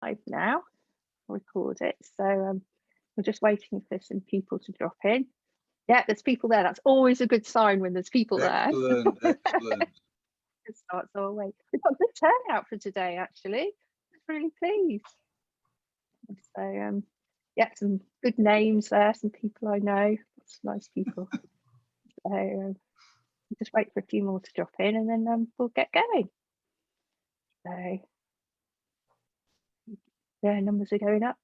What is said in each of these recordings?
Live now. I'll record it. So we're just waiting for some people to drop in. Yeah, there's people there. That's always a good sign when there's people there. Excellent, excellent. Good start. So I'll wait. We've got a good turnout for today, actually. I'm really pleased. So yeah, some good names there, some people I know, some nice people. So just wait for a few more to drop in and then we'll get going. So yeah, numbers are going up.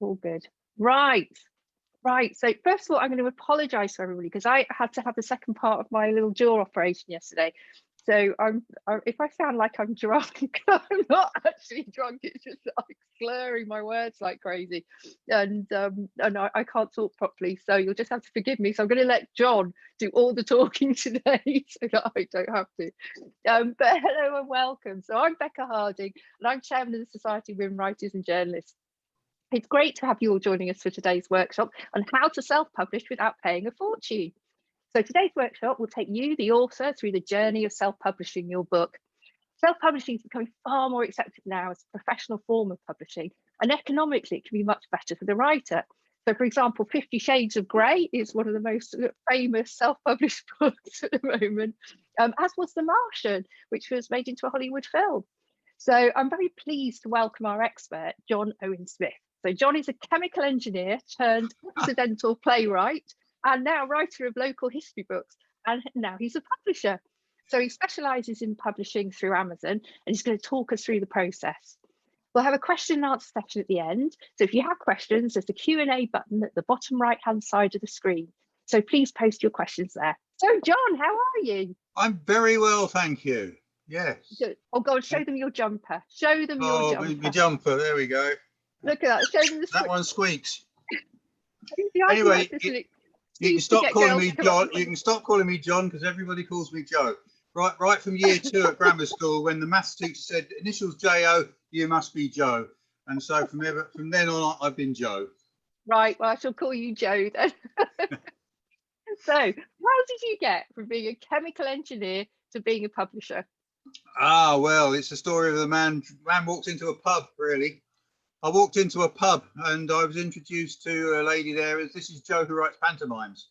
All good. Right. So first of all, I'm going to apologise to everybody because I had to have the second part of my little jaw operation yesterday. So if I sound like I'm drunk, I'm not actually drunk. It's just like slurring my words like crazy, and I can't talk properly. So you'll just have to forgive me. So I'm going to let John do all the talking today, so that I don't have to. But hello and welcome. So I'm Becca Harding, and I'm chairman of the Society of Women Writers and Journalists. It's great to have you all joining us for today's workshop on how to self-publish without paying a fortune. So today's workshop will take you, the author, through the journey of self-publishing your book. Self-publishing is becoming far more accepted now as a professional form of publishing, and economically it can be much better for the writer. So for example, 50 Shades of Grey is one of the most famous self-published books at the moment, as was The Martian, which was made into a Hollywood film. So I'm very pleased to welcome our expert, John Owen Smith. So John is a chemical engineer turned accidental playwright and now writer of local history books, and now he's a publisher. So he specialises in publishing through Amazon, and he's going to talk us through the process. We'll have a question and answer section at the end. So if you have questions, there's the Q&A button at the bottom right-hand side of the screen. So please post your questions there. So John, how are you? I'm very well, thank you. Yes. Good. Oh God, show them your jumper. Show them your jumper. Oh, my jumper, there we go. Look at that, show them the that one squeaks. Anyway, you can stop calling me John. You can stop calling me John because everybody calls me Joe. Right from year 2 at grammar school, when the maths teacher said initials J-O, you must be Joe. And so from then on, I've been Joe. Right, well, I shall call you Joe then. So, how did you get from being a chemical engineer to being a publisher? Well, it's the story of the man walked into a pub, really. I walked into a pub and I was introduced to a lady there. This is Jo, who writes pantomimes.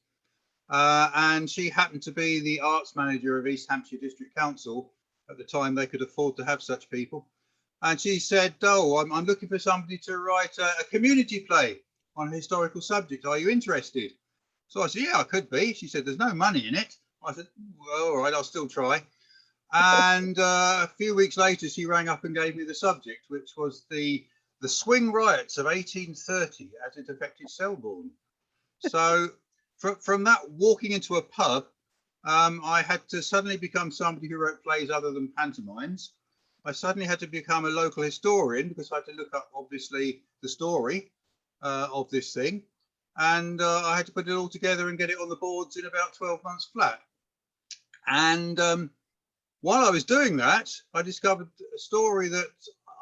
And she happened to be the arts manager of East Hampshire District Council. At the time, they could afford to have such people. And she said, oh, I'm looking for somebody to write a community play on a historical subject. Are you interested? So I said, yeah, I could be. She said, there's no money in it. I said, well, all right, I'll still try. And a few weeks later, she rang up and gave me the subject, which was the swing riots of 1830 as it affected Selborne. So from that walking into a pub, I had to suddenly become somebody who wrote plays other than pantomimes. I suddenly had to become a local historian because I had to look up, obviously, the story of this thing. And I had to put it all together and get it on the boards in about 12 months flat. And while I was doing that, I discovered a story that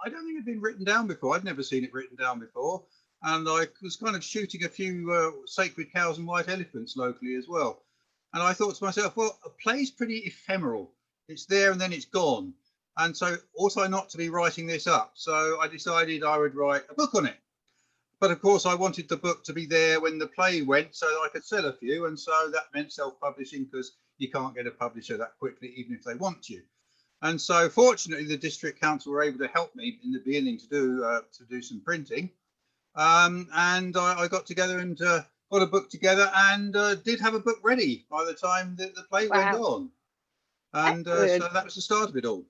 I don't think had been written down before. I'd never seen it written down before. And I was kind of shooting a few sacred cows and white elephants locally as well. And I thought to myself, well, a play's pretty ephemeral. It's there and then it's gone. And so ought I not to be writing this up? So I decided I would write a book on it. But of course, I wanted the book to be there when the play went so that I could sell a few. And so that meant self-publishing, because you can't get a publisher that quickly, even if they want you. And so fortunately, the district council were able to help me in the beginning to do some printing. And I got together and got a book together and did have a book ready by the time that the play went on. And so that was the start of it all.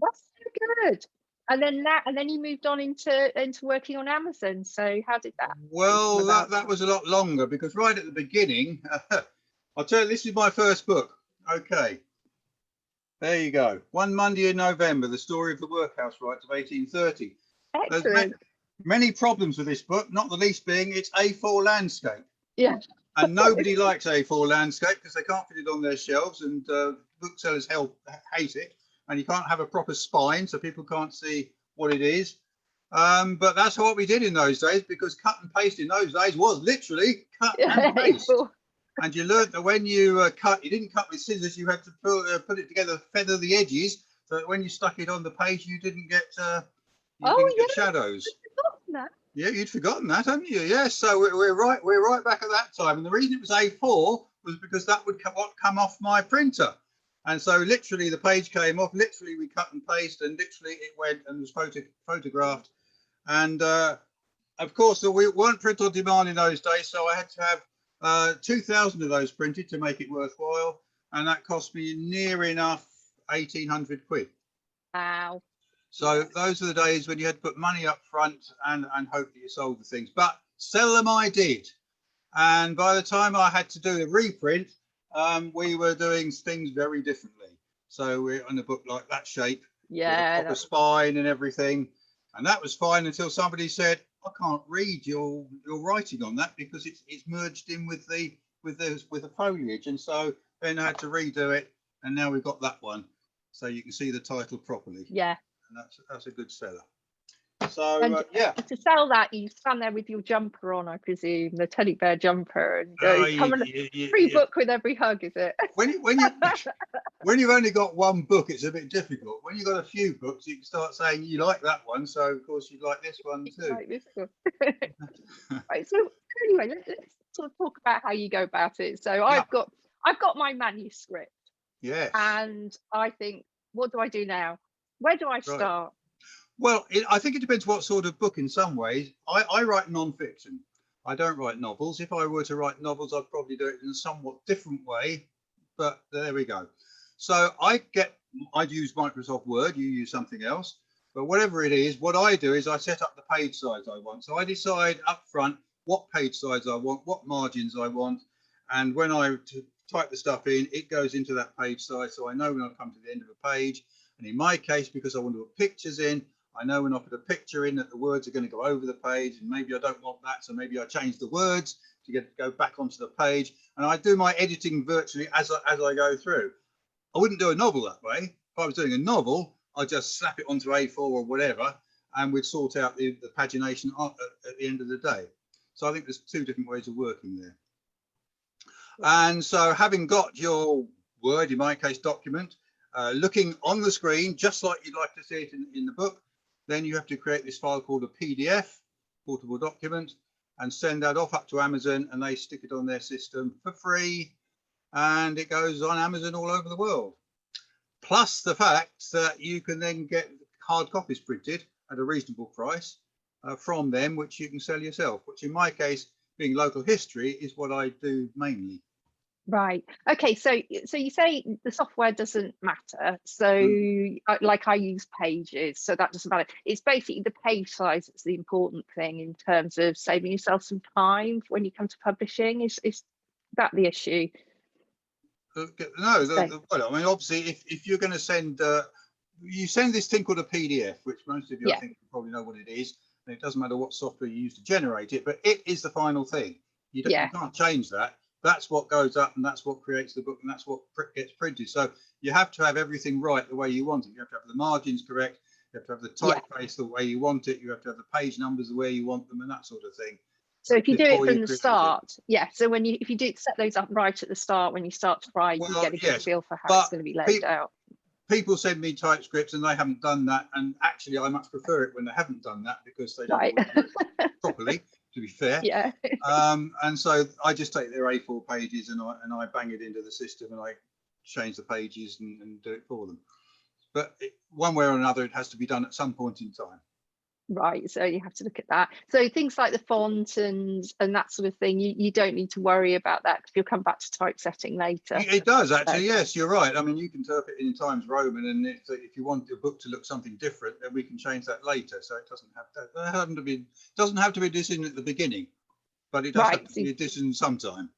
That's so good. And then you moved on into working on Amazon. So how did that? Well, that was a lot longer, because right at the beginning, I'll tell you, this is my first book. Okay. There you go. One Monday in November, the story of the workhouse riots of 1830. Excellent. There's many problems with this book, not the least being it's A4 landscape. Yeah. And nobody likes A4 landscape because they can't fit it on their shelves, and booksellers hate it. And you can't have a proper spine, so people can't see what it is. But that's what we did in those days, because cut and paste in those days was literally cut and paste. And you learned that when you cut, you didn't cut with scissors. You had to put it together, feather the edges, so that when you stuck it on the page, you didn't get You Oh didn't yeah, get shadows. I've forgotten that. Yeah, you'd forgotten that, hadn't you? Yes. So we're right. We're right back at that time. And the reason it was A4 was because that would come off my printer. And so literally the page came off. Literally we cut and paste, and literally it went and was photographed. And of course, we weren't print on demand in those days, so I had to have 2,000 of those printed to make it worthwhile, and that cost me near enough 1,800 quid. Wow. So those are the days when you had to put money up front and hope that you sold the things. But sell them I did. And by the time I had to do a reprint, we were doing things very differently. So we're on a book like that shape, with a proper spine and everything. And that was fine until somebody said, I can't read your writing on that because it's merged in with the foliage. And so then I had to redo it. And now we've got that one. So you can see the title properly. Yeah. And that's a good seller. So yeah. To sell that, you stand there with your jumper on, I presume, the teddy bear jumper, and free book with every hug, is it? When you've only got one book, it's a bit difficult. When you've got a few books, you can start saying you like that one, so of course you'd like this one too. Like this one. Right. So anyway, let's sort of talk about how you go about it. So yeah. I've got my manuscript. Yes. And I think, what do I do now? Where do I start? Well, I think it depends what sort of book in some ways. I write non-fiction. I don't write novels. If I were to write novels, I'd probably do it in a somewhat different way, but there we go. So I'd use Microsoft Word, you use something else, but whatever it is, what I do is I set up the page size I want. So I decide up front what page size I want, what margins I want, and when I type the stuff in, it goes into that page size. So I know when I come to the end of a page, and in my case, because I want to put pictures in, I know when I put a picture in that the words are going to go over the page, and maybe I don't want that, so maybe I change the words to go back onto the page. And I do my editing virtually as I go through. I wouldn't do a novel that way. If I was doing a novel, I'd just slap it onto A4 or whatever, and we'd sort out the pagination at the end of the day. So I think there's two different ways of working there. And so having got your Word, in my case document, looking on the screen, just like you'd like to see it in the book, then you have to create this file called a PDF, portable document, and send that off up to Amazon, and they stick it on their system for free, and it goes on Amazon all over the world. Plus the fact that you can then get hard copies printed at a reasonable price from them, which you can sell yourself, which in my case, being local history, is what I do mainly. Right. Okay. So you say the software doesn't matter. So like I use Pages, so that doesn't matter. It's basically the page size that's the important thing in terms of saving yourself some time when you come to publishing. Is that the issue? No. Well, I mean, obviously, if you're going to send, you send this thing called a PDF, which most of you I think probably know what it is. And it doesn't matter what software you use to generate it, but it is the final thing. You can't change that. That's what goes up, and that's what creates the book, and that's what gets printed. So you have to have everything right the way you want it. You have to have the margins correct. You have to have the typeface the way you want it. You have to have the page numbers the way you want them, and that sort of thing. So if you do it from the start, so if you do set those up right at the start, when you start to write, you get a good feel for how it's going to be laid out. People send me typescripts and they haven't done that, and actually I much prefer it when they haven't done that, because they don't do it properly, to be fair. Yeah. And so I just take their A4 pages and I bang it into the system, and I change the pages and do it for them. But one way or another, it has to be done at some point in time. Right, so you have to look at that. So things like the font and that sort of thing, you don't need to worry about that, because you'll come back to typesetting later. It does actually, yes, you're right. I mean, you can interpret it in Times Roman, and if you want your book to look something different, then we can change that later. So it doesn't have to be addition at the beginning, but it does have to be addition sometime.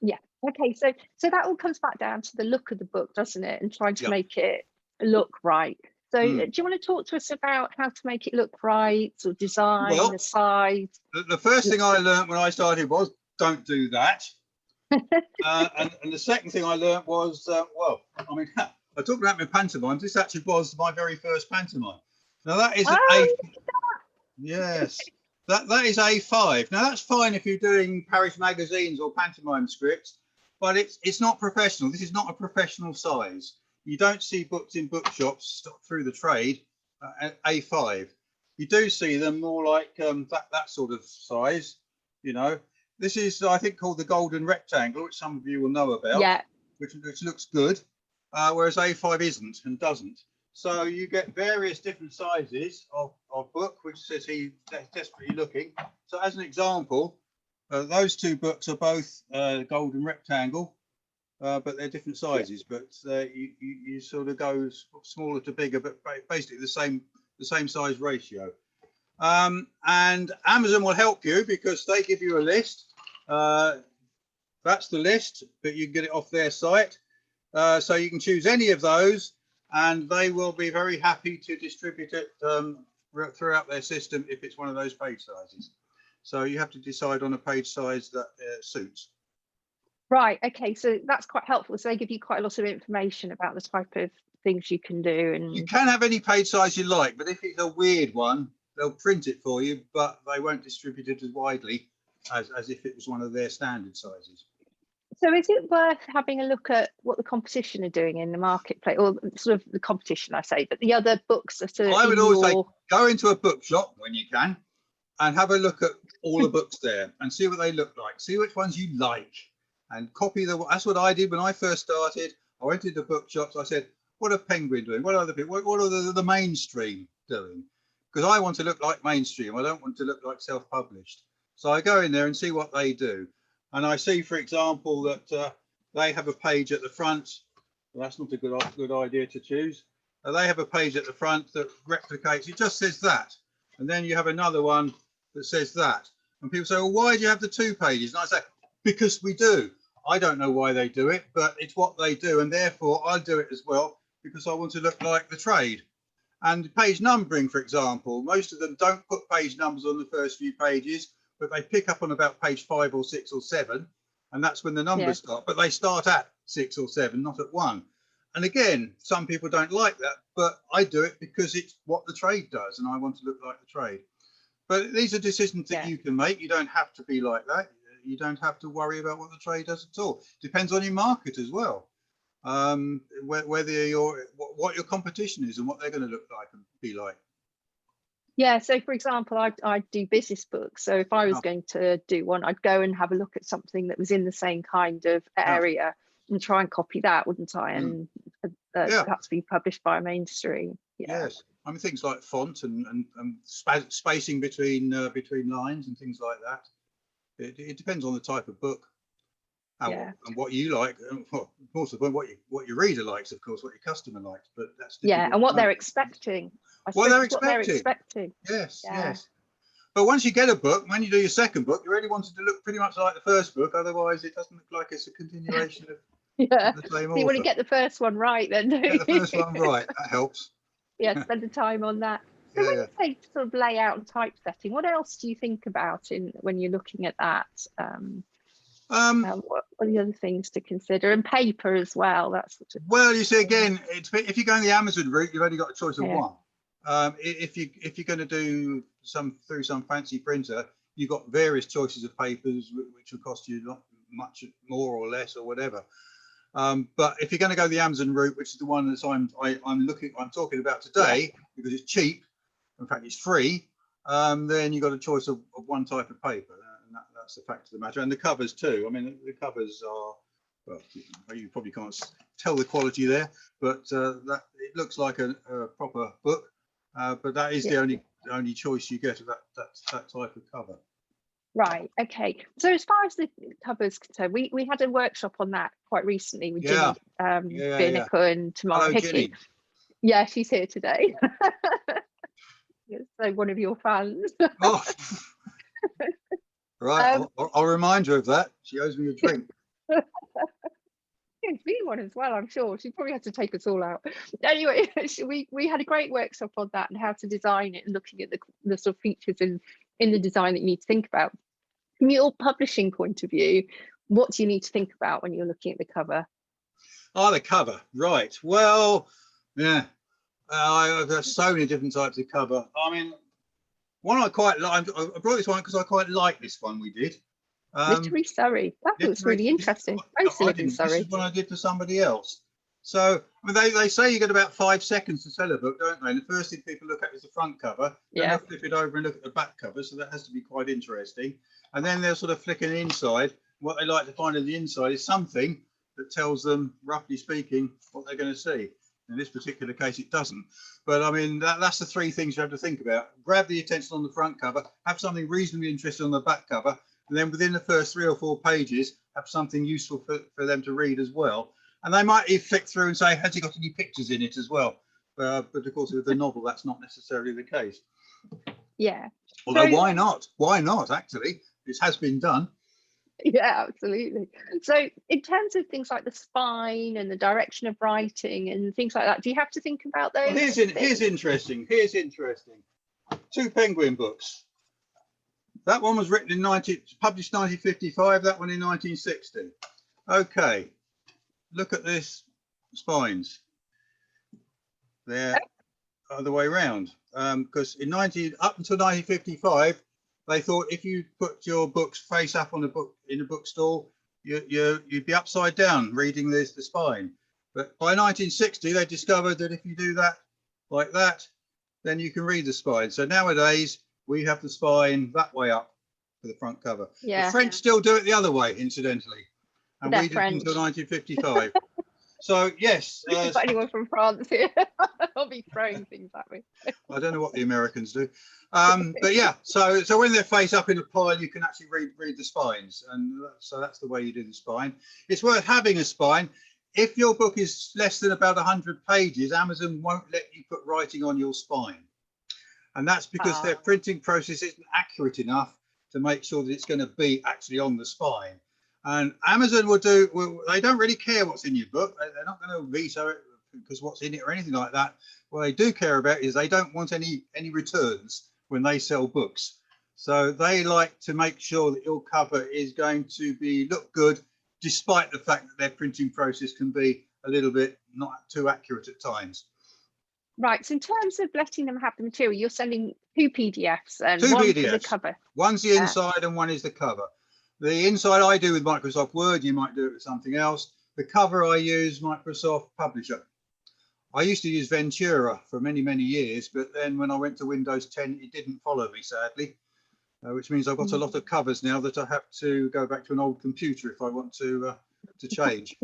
Yeah. Okay. So that all comes back down to the look of the book, doesn't it? And trying to make it look right. So do you want to talk to us about how to make it look right, or design, the size? The first thing I learned when I started was don't do that. And the second thing I learned was, I talked about my pantomimes. This actually was my very first pantomime. Now that is yes, that is A5. Now that's fine if you're doing parish magazines or pantomime scripts, but it's not professional. This is not a professional size. You don't see books in bookshops through the trade at A5. you do see them more like that sort of size. You know, this is, I think, called the golden rectangle, which some of you will know about. Yeah. Which looks good, whereas A5 isn't and doesn't. So you get various different sizes of book, which says he's desperately looking. So as an example, those two books are both golden rectangle, but they're different sizes. But you sort of go smaller to bigger, but basically the same size ratio. And Amazon will help you because they give you a list. That's the list, but you can get it off their site. So you can choose any of those, and they will be very happy to distribute it throughout their system if it's one of those page sizes. So you have to decide on a page size that suits. Right. Okay. So that's quite helpful. So they give you quite a lot of information about the type of things you can do. And you can have any page size you like, but if it's a weird one, they'll print it for you, but they won't distribute it as widely as if it was one of their standard sizes. So is it worth having a look at what the competition are doing in the marketplace, or sort of the competition, I say, but the other books that are I would always say go into a bookshop when you can and have a look at all the books there and see what they look like. See which ones you like and copy them. That's what I did when I first started. I went into bookshops. I said, what are Penguin doing? What are the people? What are the mainstream doing? Because I want to look like mainstream. I don't want to look like self-published. So I go in there and see what they do. And I see, for example, that they have a page at the front. Well, that's not a good idea to choose. They have a page at the front that replicates. It just says that. And then you have another one that says that. And people say, well, why do you have the two pages? And I say, because we do. I don't know why they do it, but it's what they do. And therefore, I'll do it as well because I want to look like the trade. And page numbering, for example, most of them don't put page numbers on the first few pages, but they pick up on about page 5 or 6 or 7, and that's when the numbers start. But they start at 6 or 7, not at 1. And again, some people don't like that, but I do it because it's what the trade does, and I want to look like the trade. But these are decisions that you can make. You don't have to be like that. You don't have to worry about what the trade does at all. Depends on your market as well. Whether what your competition is and what they're going to look like and be like. Yeah, so for example, I do business books. So if I was going to do one, I'd go and have a look at something that was in the same kind of area and try and copy that, wouldn't I? And perhaps be published by a mainstream. Yes, I mean things like font and spacing between lines and things like that. It depends on the type of book. And what you like, and well, more to the point, what your reader likes, of course, what your customer likes, but that's and what they're expecting. What they're expecting. Yes, yes. But once you get a book, when you do your second book, you really want it to look pretty much like the first book. Otherwise, it doesn't look like it's a continuation of the same author. You want to get the first one right, then. Get the first one right. That helps. Spend the time on that. So when you say sort of layout and typesetting, what else do you think about when you're looking at that? What are the other things to consider? And paper as well. That's sort of. Well, you see, again, if you're going the Amazon route, you've only got a choice of one. If you're going to do through some fancy printer, you've got various choices of papers which will cost you not much more or less or whatever. But if you're going to go the Amazon route, which is the one that I'm talking about today, because it's cheap, in fact it's free, then you've got a choice of one type of paper. That's the fact of the matter, and the covers too. I mean, the covers are, well, you probably can't tell the quality there, but that it looks like a proper book. But that is the only choice you get of that type of cover. Right. Okay. So as far as the covers concerned, we had a workshop on that quite recently with Ginny Binico and Tamara Hickey. Yeah, she's here today. So one of your fans. Oh. Right, I'll remind her of that. She owes me a drink. It's me one as well, I'm sure. She probably had to take us all out. Anyway, we had a great workshop on that and how to design it and looking at the sort of features in the design that you need to think about. From your publishing point of view, what do you need to think about when you're looking at the cover? Oh, the cover, right. Well, yeah, I've got so many different types of cover. I mean, one I quite like, I brought this one because I quite like this one we did. Literary Surrey. That was really interesting. I used to live in Surrey. This is one I did for somebody else. So I mean, they say you get about 5 seconds to sell a book, don't they? And the first thing people look at is the front cover. Then Yeah. they'll flip it over and look at the back cover. So that has to be quite interesting. And then they'll sort of flick an inside. What they like to find in the inside is something that tells them, roughly speaking, what they're going to see. In this particular case, it doesn't. But I mean, that's the 3 things you have to think about. Grab the attention on the front cover, have something reasonably interesting on the back cover, and then within the first 3 or 4 pages, have something useful for them to read as well. And they might even flick through and say, has it got any pictures in it as well? But of course, with the novel, that's not necessarily the case. Yeah. Although, So- why not? Why not, actually? This has been done. Yeah, absolutely. So in terms of things like the spine and the direction of writing and things like that, do you have to think about those? Well, here's interesting. Here's interesting. 2 Penguin books. That one was written in published 1955. That one in 1960. Okay, look at this spines. They're other way around. Because up until 1955, they thought if you put your books face up on in a bookstall, you'd be upside down reading the spine. But by 1960, they discovered that if you do that like that, then you can read the spine. So nowadays we have the spine that way up for the front cover. Yeah. The French still do it the other way, incidentally, and They're we did French. until 1955. So yes, If you've got anyone from France here, I'll be throwing things at me. I don't know what the Americans do, but yeah. So when they're face up in a pile, you can actually read the spines, and so that's the way you do the spine. It's worth having a spine. If your book is less than about 100 pages, Amazon won't let you put writing on your spine, and that's because their printing process isn't accurate enough to make sure that it's going to be actually on the spine. And Amazon they don't really care what's in your book. They're not going to veto it because what's in it or anything like that. What they do care about is they don't want any returns when they sell books. So they like to make sure that your cover is going to look good, despite the fact that their printing process can be a little bit not too accurate at times. Right. So in terms of letting them have the material, you're sending 2 PDFs and 2 one PDFs. for the cover. One's the inside and one is the cover. The inside I do with Microsoft Word. You might do it with something else. The cover I use Microsoft Publisher. I used to use Ventura for many, many years, but then when I went to Windows 10, it didn't follow me, sadly, which means I've got a lot of covers now that I have to go back to an old computer if I want to change.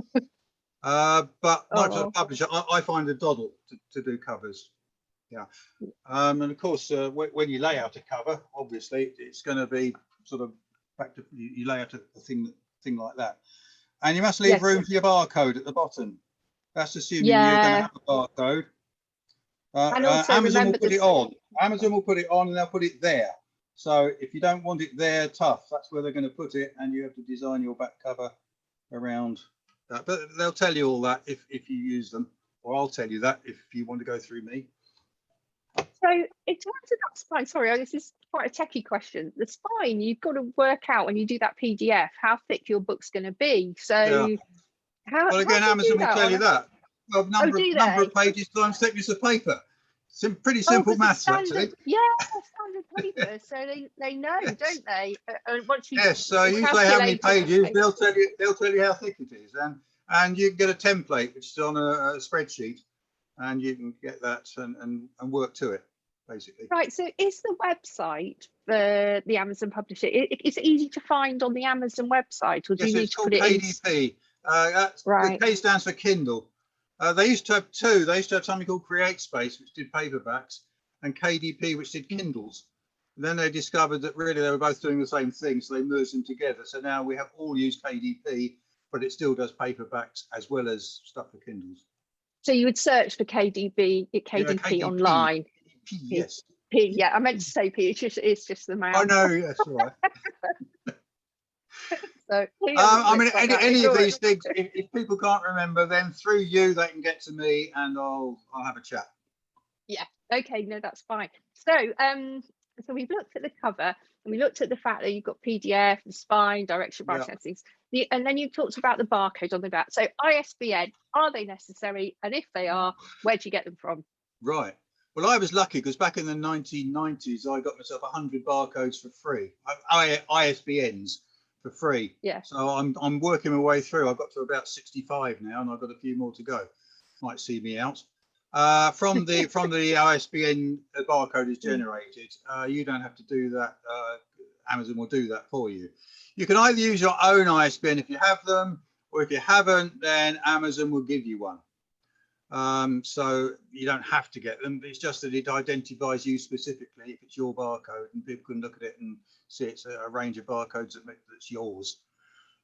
But Microsoft Publisher, I find a doddle to do covers. Yeah. And of course, when you lay out a cover, obviously, it's going to be sort of back to you lay out a thing like that. And you must leave room for your barcode at the bottom. That's assuming you're going to have a barcode. And also Amazon will put it on. Amazon will put it on and they'll put it there. So if you don't want it there, tough. That's where they're going to put it, and you have to design your back cover around that. But they'll tell you all that if you use them, or I'll tell you that if you want to go through me. So in terms of that spine, sorry, this is quite a techie question. The spine, you've got to work out when you do that PDF how thick your book's going to be. So well, again, Amazon will tell you that. Well, number of pages times thickness of paper. Pretty simple maths, actually. Yeah, standard paper. So they know, don't they? Once you so you say how many pages, they'll tell you how thick it is, and you can get a template which is on a spreadsheet, and you can get that and work to it, basically. Right. So is the website for the Amazon publisher? Is it easy to find on the Amazon website, or do you need to put it in? KDP. The K stands for Kindle. They used to have 2. They used to have something called CreateSpace, which did paperbacks, and KDP, which did Kindles. And then they discovered that really they were both doing the same thing, so they merged them together. So now we have all used KDP, but it still does paperbacks as well as stuff for Kindles. So you would search for KDP online. KDP, yes. P, yeah, I meant to say P. It's just the mouth. I know, that's all right. So I mean, any of these things, if people can't remember, then through you they can get to me, and I'll have a chat. Yeah. Okay. No, that's fine. So so we've looked at the cover, and we looked at the fact that you've got PDF, the spine, direction, writing, and things. And then you talked about the barcode on the back. So ISBN, are they necessary? And if they are, where do you get them from? Right. Well, I was lucky because back in the 1990s, I got myself 100 barcodes for free, ISBNs for free. Yeah. So I'm working my way through. I've got to about 65 now, and I've got a few more to go. might see me out. From the ISBN barcode is generated, you don't have to do that. Amazon will do that for you. You can either use your own ISBN if you have them, or if you haven't, then Amazon will give you one. So you don't have to get them. It's just that it identifies you specifically if it's your barcode, and people can look at it and see it's a range of barcodes that's yours.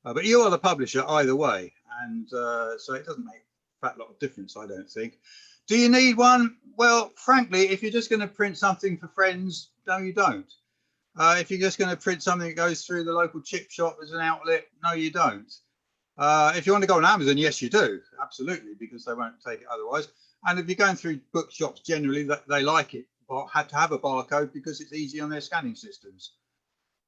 But you are the publisher either way, and so it doesn't make a fat lot of difference, I don't think. Do you need one? Well, frankly, if you're just going to print something for friends, no, you don't. If you're just going to print something that goes through the local chip shop as an outlet, no, you don't. If you want to go on Amazon, yes, you do, absolutely, because they won't take it otherwise. And if you're going through bookshops, generally they like it, or had to have a barcode because it's easy on their scanning systems.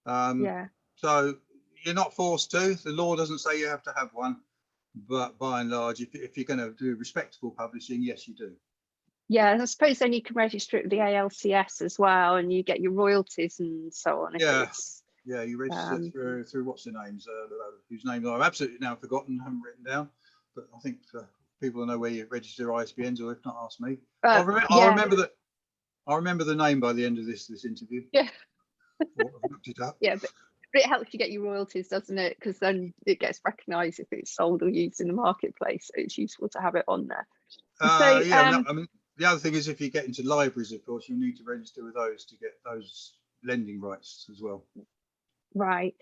Yeah. So you're not forced to. The law doesn't say you have to have one, but by and large, if you're going to do respectable publishing, yes, you do. Yeah, I suppose then you can register it with the ALCS as well, and you get your royalties and so on. Yeah. Yeah, you register through what's the names, whose names I've absolutely now forgotten, haven't written down. But I think people will know where you register ISBNs, or if not, ask me. I'll remember that. I'll remember the name by the end of this interview. Yeah. I've looked it up. Yeah, but it helps you get your royalties, doesn't it? Because then it gets recognised if it's sold or used in the marketplace. So it's useful to have it on there. I mean, the other thing is, if you get into libraries, of course, you need to register with those to get those lending rights as well. Right.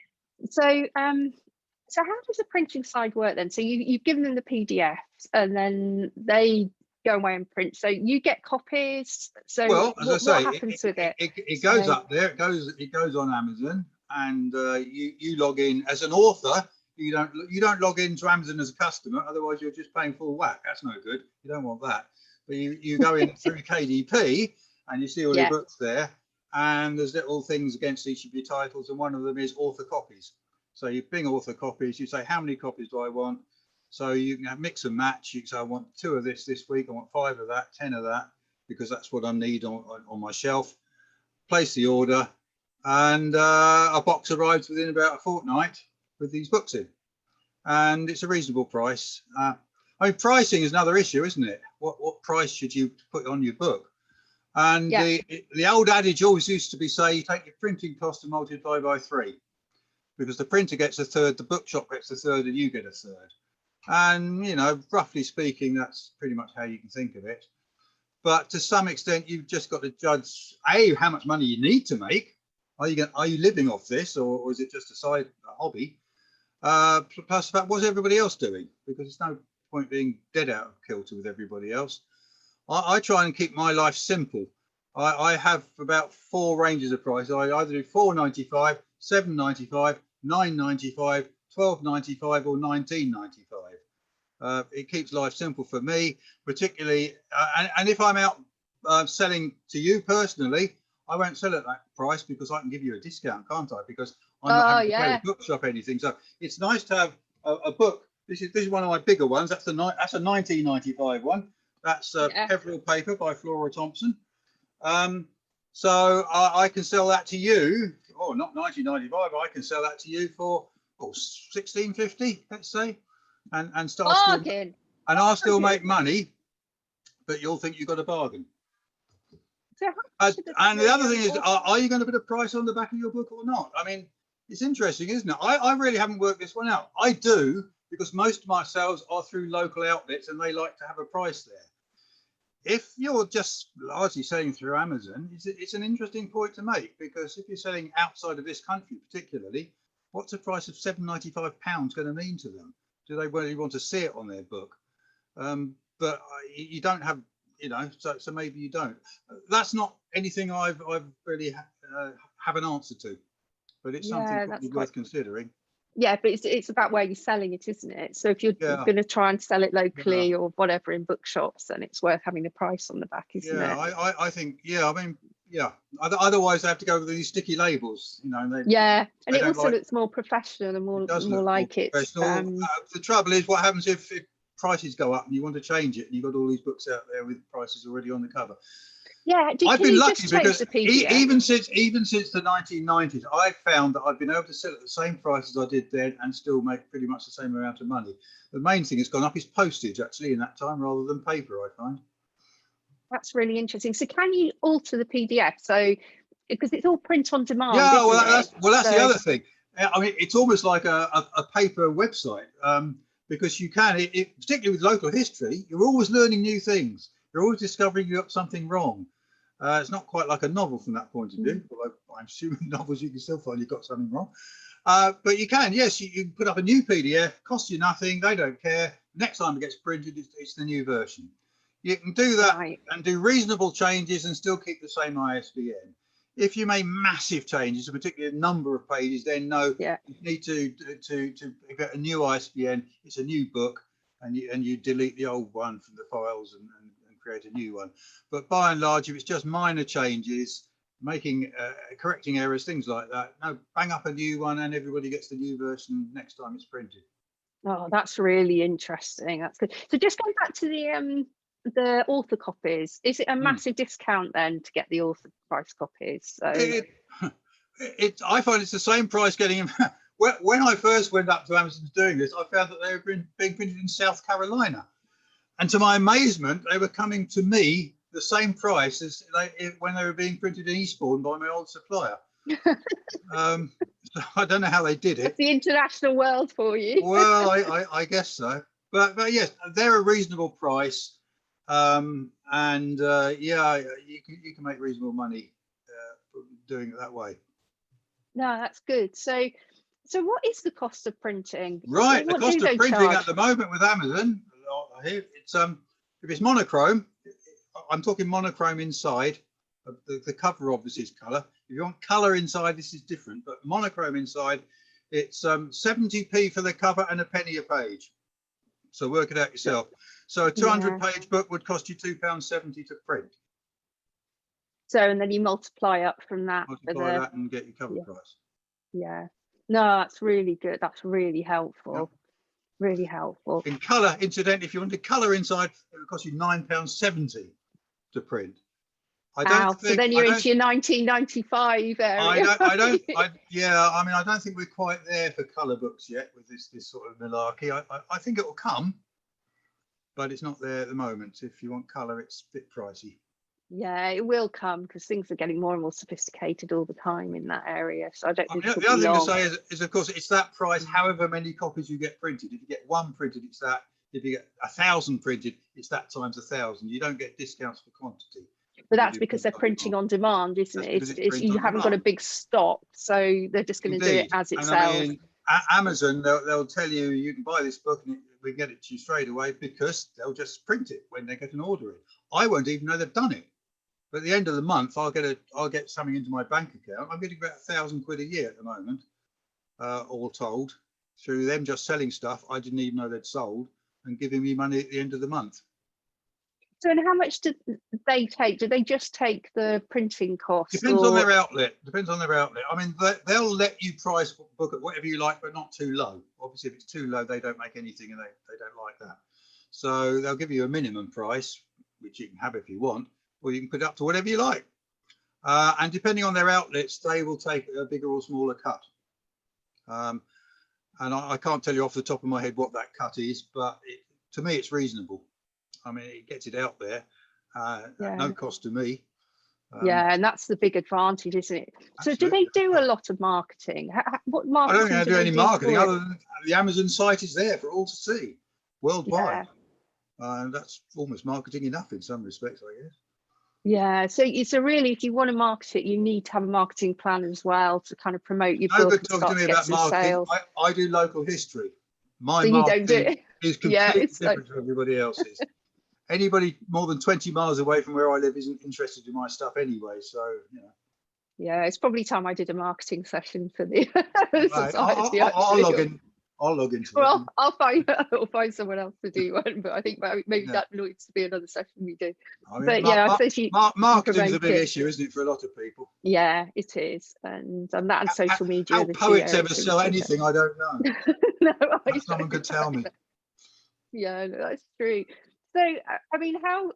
So so how does the printing side work then? So you've given them the PDFs and then they go away and print. So you get copies. So well, as I say, what happens with it? It goes up there. It goes on Amazon, and you log in as an author. You don't log into Amazon as a customer. Otherwise, you're just paying full whack. That's no good. You don't want that. But you go in through KDP and you see all your books there. And there's little things against each of your titles, and one of them is author copies. So you bring author copies, you say, how many copies do I want? So you can mix and match. You can say, I want 2 of this week, I want 5 of that, 10 of that, because that's what I need on my shelf. Place the order, and a box arrives within about a fortnight with these books in. And it's a reasonable price. I mean, pricing is another issue, isn't it? What price should you put on your book? And the old adage always used to be, say, you take your printing cost and multiply by 3, because the printer gets a third, the bookshop gets a third, and you get a third. And, you know, roughly speaking, that's pretty much how you can think of it. But to some extent, you've just got to judge, A, how much money you need to make. Are you living off this, or is it just a hobby? Plus the fact, what's everybody else doing? Because there's no point being dead out of kilter with everybody else. I try and keep my life simple. I have about 4 ranges of prices. I either do £4.95, £7.95, £9.95, £12.95, or £19.95. It keeps life simple for me, particularly. And if I'm out selling to you personally, I won't sell at that price, because I can give you a discount, can't I? Because I'm not having to pay the bookshop anything. So it's nice to have a book. This is one of my bigger ones. That's a 1995 one. That's Peveril paper by Flora Thompson. So I can sell that to you, or not 1995. I can sell that to you for $16.50, let's say, and I'll still make money, but you'll think you've got a bargain. So and the other thing is, are you going to put a price on the back of your book or not? I mean, it's interesting, isn't it? I really haven't worked this one out. I do, because most of my sales are through local outlets, and they like to have a price there. If you're just largely selling through Amazon, it's an interesting point to make, because if you're selling outside of this country particularly, what's the price of £7.95 going to mean to them? Do they really want to see it on their book? But you don't have, you know, so maybe you don't. That's not anything I've really have an answer to, but it's something probably worth considering. Yeah, but it's about where you're selling it, isn't it? So if you're going to try and sell it locally or whatever in bookshops, then it's worth having the price on the back, isn't it? I think, I mean, otherwise they have to go with these sticky labels, you know. And it also looks more professional and more like it. The trouble is, what happens if prices go up and you want to change it, and you've got all these books out there with prices already on the cover? Yeah, I've can been you lucky just change because the PDF? even since the 1990s, I've found that I've been able to sell at the same price as I did then and still make pretty much the same amount of money. The main thing that's gone up is postage actually in that time rather than paper, I find. That's really interesting. So can you alter the PDF? So because it's all print on demand, Yeah, isn't well, it? that's the So other thing. I mean, it's almost like a paper website because you can, particularly with local history, you're always learning new things. You're always discovering you got something wrong. It's not quite like a novel from that point of view, although I'm assuming novels you can still find you've got something wrong. But you can, yes, you can put up a new PDF, costs you nothing, they don't care. Next time it gets printed, it's the new version. You can do that right. and do reasonable changes and still keep the same ISBN. If you make massive changes, a particular number of pages, then no, Yeah. you need to get a new ISBN. It's a new book, and you delete the old one from the files and create a new one. But by and large, if it's just minor changes, making correcting errors, things like that, no, bang up a new one, and everybody gets the new version next time it's printed. Oh, that's really interesting. That's good. So just going back to the author copies, is it a massive discount then to get the author price copies? So I find it's the same price getting them. When I first went up to Amazon doing this, I found that they were being printed in South Carolina. And to my amazement, they were coming to me the same price as when they were being printed in Eastbourne by my old supplier. So I don't know how they did it. That's the international world for you. Well, I guess so. But yes, they're a reasonable price. Yeah, you can make reasonable money doing it that way. No, that's good. So what is the cost of printing? Right, the What cost do they of printing charge? at the moment with Amazon, it's if it's monochrome, I'm talking monochrome inside. The cover obviously is color. If you want color inside, this is different. But monochrome inside, it's 70p for the cover and a penny a page. So work it out yourself. So a 200-page book would cost you £2.70 to print. So and then you multiply up from that. Multiply that and get your cover price. Yeah. No, that's really good. That's really helpful. Yep. Really helpful. In colour, incidentally, if you wanted colour inside, it would cost you £9.70 to print. I don't think, so then you're into your 1995 area. I don't think we're quite there for colour books yet with this sort of malarkey. I think it will come, but it's not there at the moment. If you want colour, it's a bit pricey. Yeah, it will come because things are getting more and more sophisticated all the time in that area. So I don't think the other thing to say is, of course, it's that price, however many copies you get printed. If you get one printed, it's that. If you get 1,000 printed, it's that times 1,000. You don't get discounts for quantity. But that's because they're printing on demand, isn't it? You haven't got a big stock, so they're just going to do it as it sells. I mean, Amazon, they'll tell you you can buy this book and we can get it to you straight away because they'll just print it when they get an order in. I won't even know they've done it. But at the end of the month, I'll get something into my bank account. I'm getting about £1,000 a year at the moment, all told, through them just selling stuff I didn't even know they'd sold and giving me money at the end of the month. So, and how much do they take? Do they just take the printing cost? Depends on their outlet. Depends on their outlet. I mean, they'll let you price book at whatever you like, but not too low. Obviously, if it's too low, they don't make anything, and they don't like that. So they'll give you a minimum price, which you can have if you want, or you can put it up to whatever you like. And depending on their outlets, they will take a bigger or smaller cut. And I can't tell you off the top of my head what that cut is, but to me, it's reasonable. I mean, it gets it out there at no cost to me. Yeah, and that's the big advantage, isn't it? So do they do a lot of marketing? What marketing? I don't think they do any marketing other than the Amazon site is there for all to see worldwide. That's almost marketing enough in some respects, I guess. Yeah, so really, if you want to market it, you need to have a marketing plan as well to kind of promote your book and start to get some sales. I do local history. My so you don't do it. is completely different to everybody else's. Anybody more than 20 miles away from where I live isn't interested in my stuff anyway, so you know. Yeah, it's probably time I did a marketing session for the society. I'll log into well, I'll find someone else to do one, but I think maybe that needs to be another session we do. I mean, but marketing's a big issue, isn't it, for a lot of people? Yeah, it is, and that and social media. How poets ever sell anything, I don't know. No, someone could tell me. Yeah, no, that's true. So, I mean, how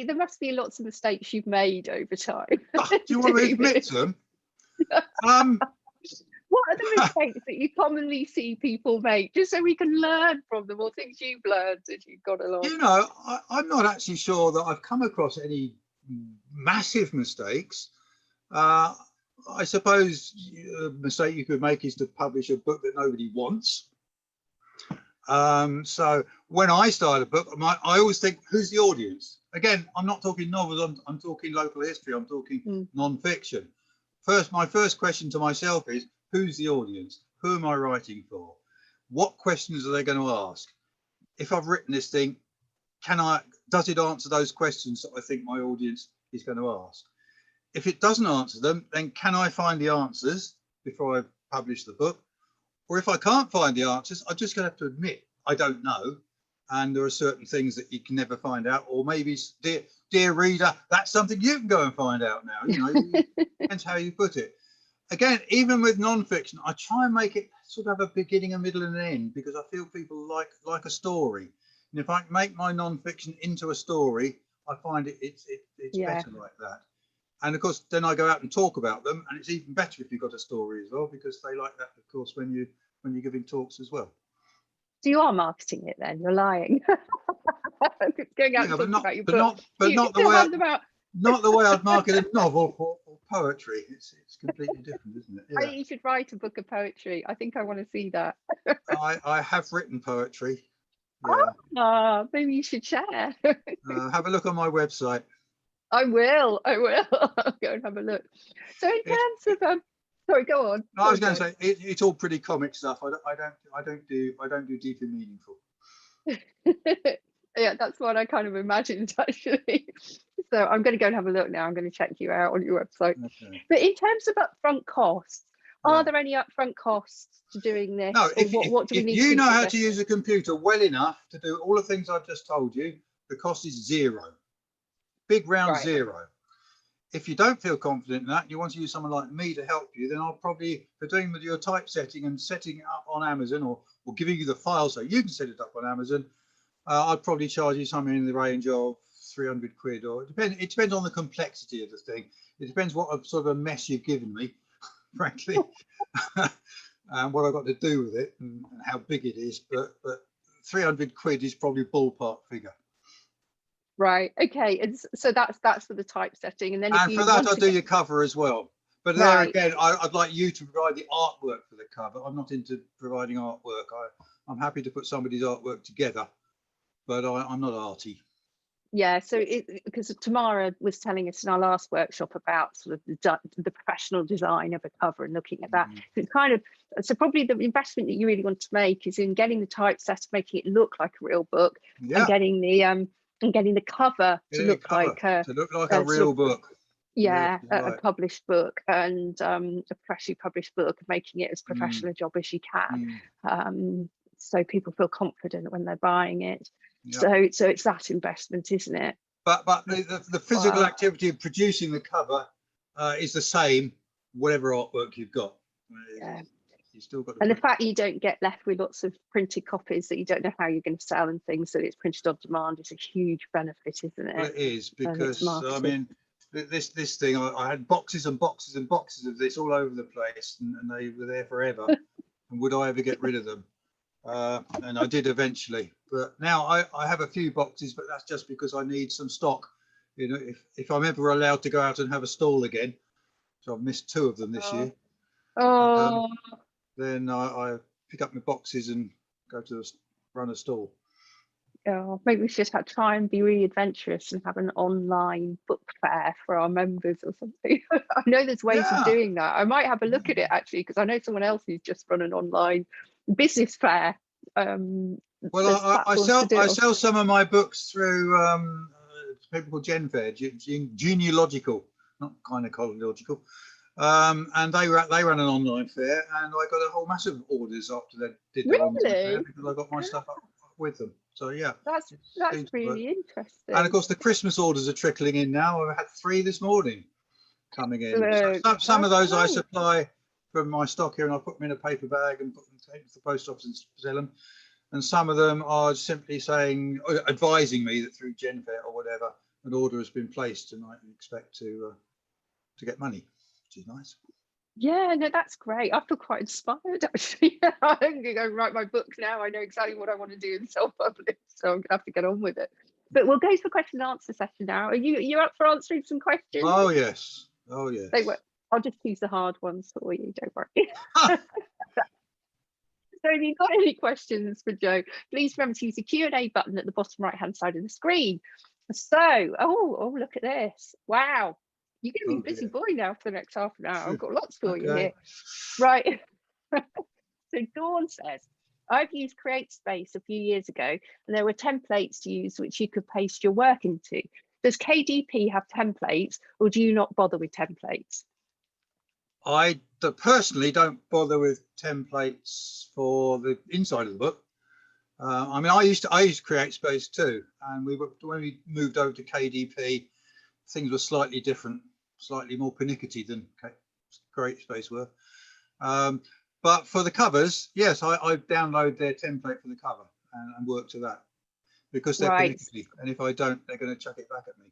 there must be lots of mistakes you've made over time. Do you want to admit to them? What are the mistakes that you commonly see people make, just so we can learn from them, or things you've learned as you've gone along? You know, I'm not actually sure that I've come across any massive mistakes. I suppose a mistake you could make is to publish a book that nobody wants. So when I start a book, I always think, who's the audience? Again, I'm not talking novels, I'm talking local history, I'm talking non-fiction. My first question to myself is, who's the audience? Who am I writing for? What questions are they going to ask? If I've written this thing, does it answer those questions that I think my audience is going to ask? If it doesn't answer them, then can I find the answers before I publish the book? Or if I can't find the answers, I'm just going to have to admit I don't know. And there are certain things that you can never find out. Or maybe, dear reader, that's something you can go and find out now. You know, depends how you put it. Again, even with non-fiction, I try and make it sort of have a beginning, a middle, and an end, because I feel people like a story. And if I make my non-fiction into a story, I find it's better like that. And of course, then I go out and talk about them, and it's even better if you've got a story as well, because they like that, of course, when you're giving talks as well. So you are marketing it then? You're lying. Going out and talking about your book. But not the way I'd market a novel or poetry. It's completely different, isn't it? Yeah. I think you should write a book of poetry. I think I want to see that. I have written poetry. Yeah. Oh, maybe you should share. Have a look on my website. I will. I'll go and have a look. So in terms of sorry, go on. I was going to say it's all pretty comic stuff. I don't do deep and meaningful. Yeah, that's what I kind of imagined actually. So I'm going to go and have a look now. I'm going to check you out on your website. Okay. But in terms of upfront costs, are there any upfront costs to doing this? No, what do we need? If you know how to use a computer well enough to do all the things I've just told you, the cost is zero. Big round zero. If you don't feel confident in that, you want to use someone like me to help you, then I'll probably, for doing with your typesetting and setting it up on Amazon, or giving you the file so you can set it up on Amazon, I'd probably charge you something in the range of 300 quid, or it depends on the complexity of the thing. It depends what sort of a mess you've given me, frankly, and what I've got to do with it and how big it is. But 300 quid is probably ballpark figure. Right. Okay. And so that's for the typesetting, and then for that I'll do your cover as well. But there again, I'd like you to provide the artwork for the cover. I'm not into providing artwork. I'm happy to put somebody's artwork together, but I'm not arty. Yeah. So because Tamara was telling us in our last workshop about sort of the professional design of a cover and looking at that. It's kind of, so probably the investment that you really want to make is in getting the typeset, making it look like a real book, and getting the cover to look like a real book. Yeah, a published book, and a freshly published book, making it as professional a job as you can, so people feel confident when they're buying it. So it's that investment, isn't it? But the physical activity of producing the cover is the same, whatever artwork you've got. Yeah. You still got and the fact you don't get left with lots of printed copies that you don't know how you're going to sell and things, that it's printed on demand, is a huge benefit, isn't it? Well, it is, because I mean, this thing, I had boxes and boxes and boxes of this all over the place, and they were there forever. And would I ever get rid of them? And I did eventually. But now I have a few boxes, but that's just because I need some stock. You know, if I'm ever allowed to go out and have a stall again, so I've missed 2 of them this year. Then I pick up my boxes and go to run a stall. Oh, maybe we should try and be really adventurous and have an online book fair for our members or something. I know there's ways of doing that. I might have a look at it actually, because I know someone else who's just run an online business fair. Well, I sell some of my books through people called GenFair, genealogical, not gynecological. And they ran an online fair, and I got a whole massive orders after they did their online fair, because I got my stuff up with them. So yeah, that's really interesting. And of course the Christmas orders are trickling in now. I've had 3 this morning coming in. Some of those I supply from my stock here, and I put them in a paper bag and take them to the post office and sell them. And some of them are simply saying, advising me that through GenFair or whatever, an order has been placed, and I expect to get money, which is nice. Yeah, no, that's great. I feel quite inspired actually. I'm going to go write my book now. I know exactly what I want to do and self-publish, so I'm going to have to get on with it. But we'll go to the question and answer session now. Are you up for answering some questions? Oh yes, oh yes. I'll just choose the hard ones for you, don't worry. So if you've got any questions for Joe, please remember to use the Q&A button at the bottom right-hand side of the screen. So, oh, look at this. Wow. You're going to be a busy boy now for the next half an hour. I've got lots for you here. Right. So Dawn says, I've used CreateSpace a few years ago, and there were templates to use which you could paste your work into. Does KDP have templates, or do you not bother with templates? I personally don't bother with templates for the inside of the book. I mean, I used to CreateSpace too, and when we moved over to KDP, things were slightly different, slightly more pernickety than CreateSpace were. But for the covers, yes, I download their template for the cover and work to that, because they're pernickety, and if I don't, they're going to chuck it back at me.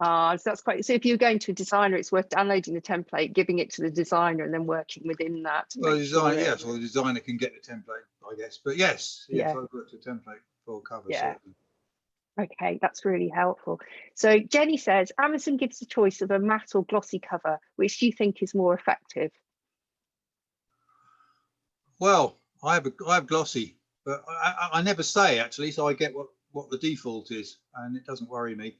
So that's quite. So if you're going to a designer, it's worth downloading the template, giving it to the designer, and then working within that. Well, the designer, yes, or the designer can get the template, I guess. But yes, I've worked a template for covers. Yeah. Certainly. Okay, that's really helpful. So Jenny says, Amazon gives the choice of a matte or glossy cover. Which do you think is more effective? Well, I have glossy, but I never say actually, so I get what the default is, and it doesn't worry me.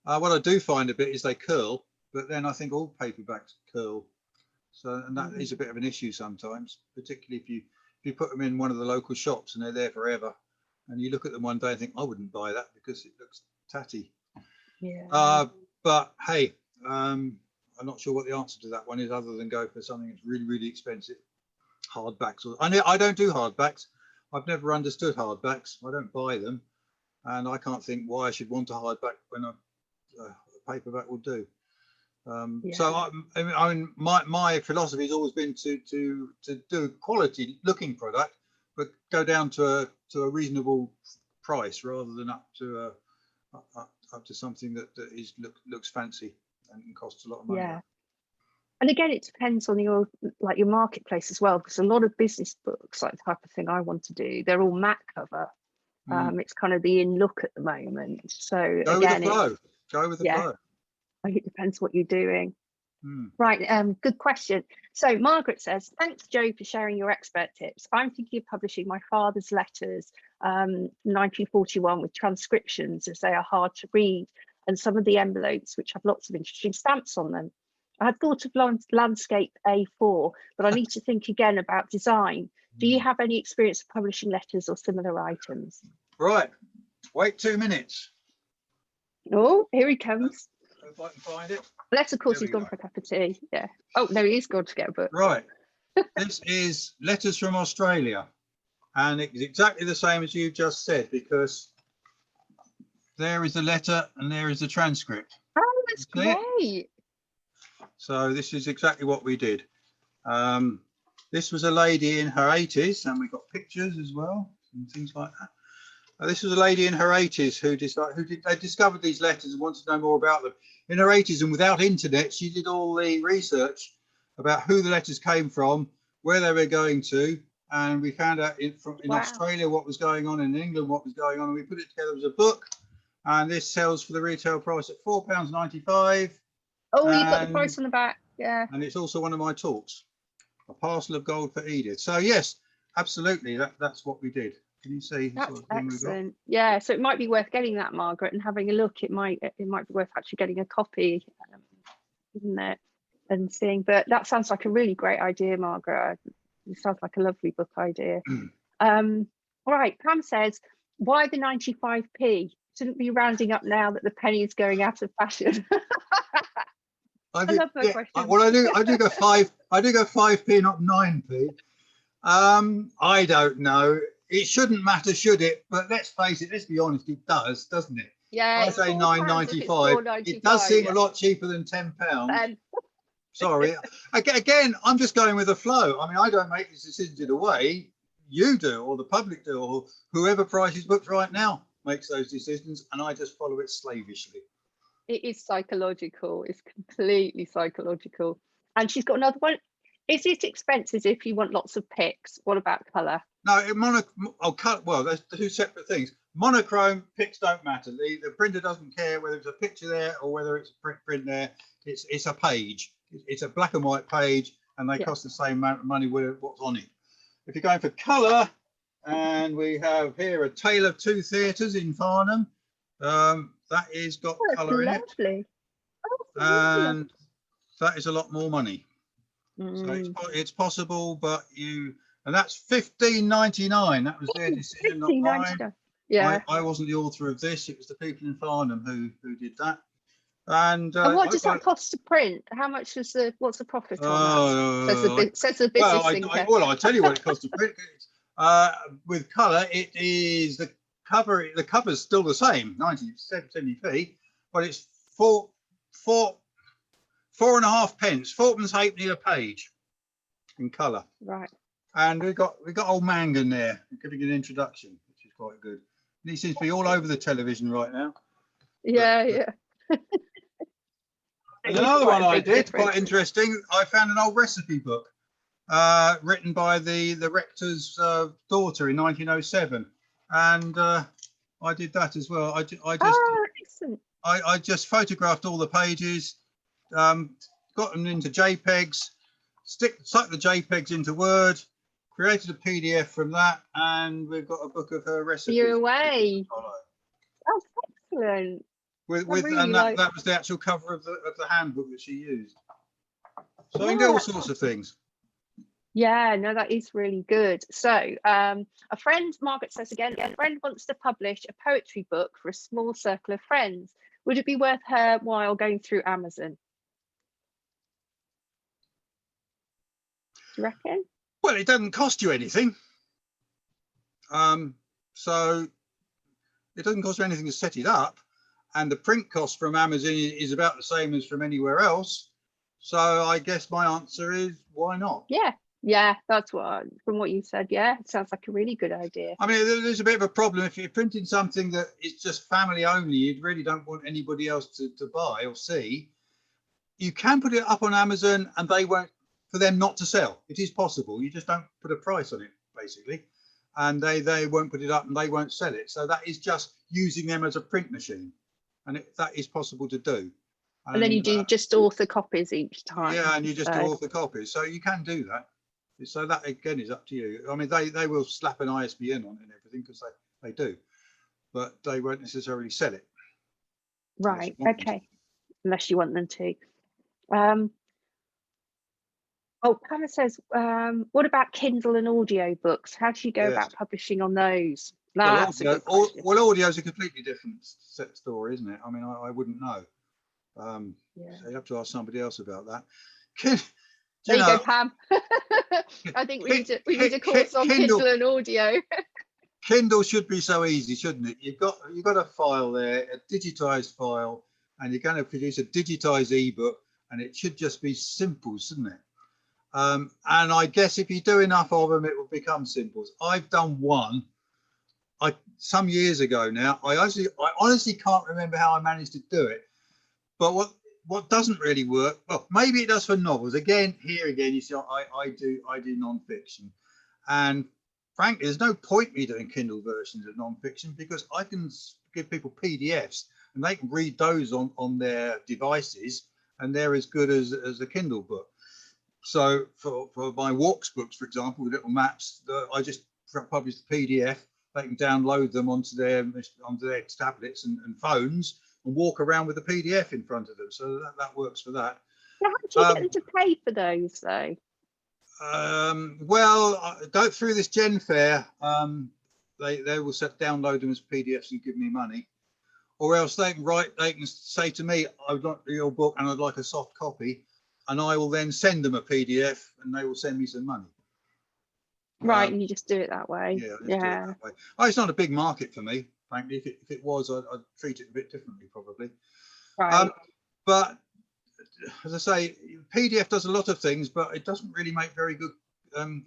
What I do find a bit is they curl, but then I think all paperbacks curl. So, and that is a bit of an issue sometimes, particularly if you put them in one of the local shops and they're there forever, and you look at them one day and think, I wouldn't buy that because it looks tatty. Yeah. But hey, I'm not sure what the answer to that one is, other than go for something that's really, really expensive. Hardbacks. I don't do hardbacks. I've never understood hardbacks. I don't buy them, and I can't think why I should want a hardback when a paperback will do. So I mean, my philosophy has always been to do a quality looking product, but go down to a reasonable price rather than up to something that looks fancy and costs a lot of money. Yeah. And again, it depends on your marketplace as well, because a lot of business books, like the type of thing I want to do, they're all matte cover. It's kind of the in look at the moment. So go with the flow. Go with the flow. It depends what you're doing. Right. Good question. So Margaret says, thanks, Joe, for sharing your expert tips. I'm thinking of publishing my father's letters, 1941, with transcriptions, as they are hard to read, and some of the envelopes, which have lots of interesting stamps on them. I had thought of landscape A4, but I need to think again about design. Do you have any experience of publishing letters or similar items? Right. Wait 2 minutes. Oh, here he comes. If I can find it. Unless, of course, he's gone for a cup of tea. Yeah. Oh, no, he's gone to get a book. Right. This is Letters from Australia. And it's exactly the same as you just said, because there is the letter and there is the transcript. Oh, that's great. So this is exactly what we did. This was a lady in her 80s, and we got pictures as well and things like that. This was a lady in her 80s who discovered these letters and wanted to know more about them. In her 80s, and without internet, she did all the research about who the letters came from, where they were going to, and we found out in Australia what was going on, in England what was going on, and we put it together as a book. And this sells for the retail price at £4.95. Oh, you've got the price on the back. Yeah. And it's also one of my talks, A Parcel of Gold for Edith. So yes, absolutely, that's what we did. Can you see? That's excellent. Yeah, so it might be worth getting that, Margaret, and having a look. It might be worth actually getting a copy, isn't it? And seeing. But that sounds like a really great idea, Margaret. It sounds like a lovely book idea. Right, Pam says, why the 95p? Shouldn't be rounding up now that the penny is going out of fashion. I love that question. Well, I do go 5p, not 9p. I don't know. It shouldn't matter, should it? But let's face it, let's be honest, it does, doesn't it? Yeah. I say £9.95. It does seem a lot cheaper than £10. Sorry. Again, I'm just going with the flow. I mean, I don't make these decisions in a way. You do, or the public do, or whoever prices books right now makes those decisions, and I just follow it slavishly. It is psychological. It's completely psychological. And she's got another one. Is it expensive if you want lots of pics? What about colour? No, well, there's two separate things. Monochrome pics don't matter. The printer doesn't care whether it's a picture there or whether it's a print there. It's a page. It's a black and white page, and they cost the same amount of money with what's on it. If you're going for colour, and we have here A Tale of Two Theatres in Farnham. That is got colour in it, and that is a lot more money. So it's possible, but and that's £15.99. That was their decision, not mine. Yeah. I wasn't the author of this. It was the people in Farnham who did that. And what does that cost to print? How much is what's the profit on that? Says the business thinker. Well, I'll tell you what it costs to print. With colour, it is the cover's still the same, 70p, but it's 4.5 pence, 4pence halfpenny a page in colour. Right. And we got old Mangan there giving an introduction, which is quite good. And he seems to be all over the television right now. Yeah. And another one I did, quite interesting. I found an old recipe book written by the rector's daughter in 1907, and I did that as well. I just photographed all the pages, got them into JPEGs, stuck the JPEGs into Word, created a PDF from that, and we've got a book of her recipes. You're away. That's excellent. That was the actual cover of the handbook that she used. So you can do all sorts of things. Yeah, no, that is really good. So a friend, Margaret says again, a friend wants to publish a poetry book for a small circle of friends. Would it be worth her while going through Amazon? Do you reckon? Well, it doesn't cost you anything. So it doesn't cost you anything to set it up. And the print cost from Amazon is about the same as from anywhere else. So I guess my answer is, why not? Yeah, that's from what you said. Yeah, it sounds like a really good idea. I mean, there's a bit of a problem if you're printing something that is just family only. You really don't want anybody else to buy or see. You can put it up on Amazon, and they won't, for them not to sell. It is possible. You just don't put a price on it, basically, and they won't put it up and they won't sell it. So that is just using them as a print machine. And that is possible to do. And then you do just author copies each time. Yeah, and you just do author copies. So you can do that. So that, again, is up to you. I mean, they will slap an ISBN on it and everything, because they do. But they won't necessarily sell it. Right, okay. Unless you want them to. Pamela says, what about Kindle and audio books? How do you go about publishing on those? Well, audio is a completely different set story, isn't it? I mean, I wouldn't know. So you have to ask somebody else about that. There you go, Pam. I think we need a course on Kindle and audio. Kindle should be so easy, shouldn't it? You've got a file there, a digitized file, and you're going to produce a digitized ebook, and it should just be simple, shouldn't it? And I guess if you do enough of them, it will become simple. I've done one. Some years ago now. I honestly can't remember how I managed to do it. But what doesn't really work, well, maybe it does for novels. Again, you see, I do non-fiction, and frankly, there's no point me doing Kindle versions of non-fiction, because I can give people PDFs and they can read those on their devices, and they're as good as a Kindle book. So for my walks books, for example, with little maps, I just publish the PDF. They can download them onto their tablets and phones and walk around with the PDF in front of them. So that works for that. So how do you get them to pay for those, though? Well, go through this Gen Fair. They will download them as PDFs and give me money, or else they can say to me, I'd like your book and I'd like a soft copy, and I will then send them a PDF and they will send me some money. Right, and you just do it that way. Yeah. Do it that way. It's not a big market for me, frankly. If it was, I'd treat it a bit differently, probably. Right. But as I say, PDF does a lot of things, but it doesn't really make very good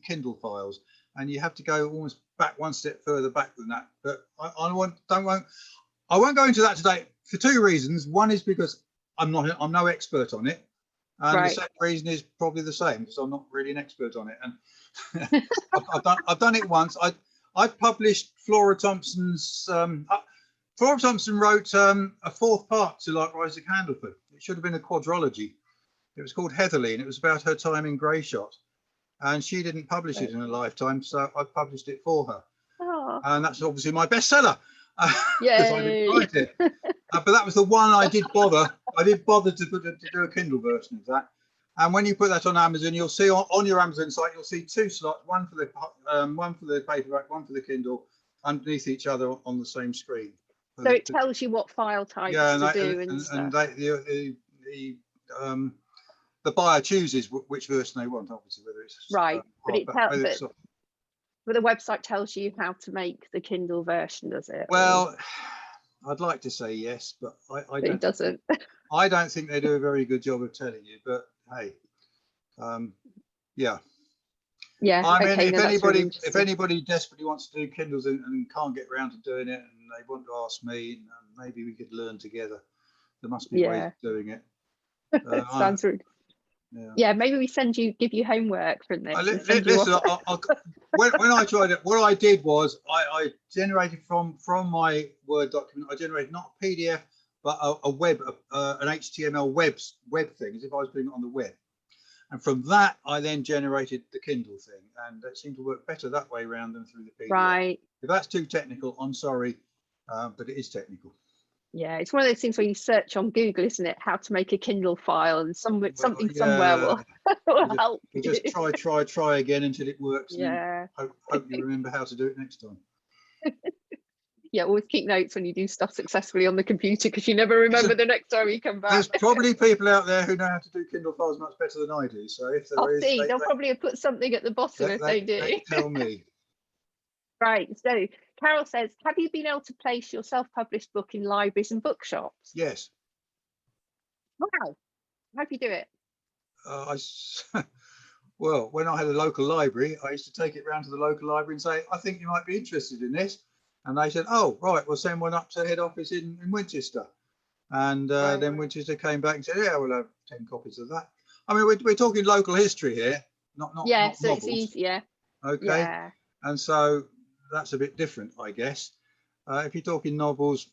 Kindle files, and you have to go almost back one step further back than that. But I won't go into that today. for two reasons. One is because I'm no expert on it, and Right. the second reason is probably the same, because I'm not really an expert on it. And I've done it once. I've published Flora Thompson's. Flora Thompson wrote a fourth part to Like Rise of Candlefoot. It should have been a quadrology. It was called Heatherly, and it was about her time in Greyshot. And she didn't publish it in a lifetime, so I published it for her. Oh, And that's obviously my bestseller. yay. I didn't write it. But that was the one I did bother. I did bother to do a Kindle version of that. And when you put that on Amazon, you'll see on your Amazon site, you'll see two slots, one for the paperback, one for the Kindle, underneath each other on the same screen. So it tells you what file types to do and stuff. The buyer chooses which version they want, obviously, whether it's right. But the website tells you how to make the Kindle version, does it? Well, I'd like to say yes, but I don't. It doesn't. I don't think they do a very good job of telling you. But hey, yeah. Yeah. I mean, okay, if anybody desperately wants to do Kindles and can't get around to doing it, and they want to ask me, maybe we could learn together. There must be ways of doing it. Sounds rude. Yeah, maybe we give you homework from this. Listen, when I tried it, what I did was I generated from my Word document. I generated not a PDF, but a web, an HTML web thing, as if I was doing it on the web. And from that, I then generated the Kindle thing, and it seemed to work better that way around than through the PDF. Right. If that's too technical, I'm sorry, but it is technical. Yeah, it's one of those things where you search on Google, isn't it? How to make a Kindle file, and somewhere will help. You just try again until it works. Yeah. And hope you remember how to do it next time. Yeah, always keep notes when you do stuff successfully on the computer, because you never remember the next time you come back. There's probably people out there who know how to do Kindle files much better than I do. So if there is, they'll probably have put something at the bottom if they do. They tell me. Right. So Carol says, have you been able to place your self-published book in libraries and bookshops? Yes. Wow. How do you do it? Well, when I had a local library, I used to take it round to the local library and say, I think you might be interested in this. And they said, oh, right, we'll send one up to head office in Winchester. And then Winchester came back and said, yeah, we'll have 10 copies of that. I mean, we're talking local history here, not so novels. It's easier. Okay. Yeah. And so that's a bit different, I guess. If you're talking novels,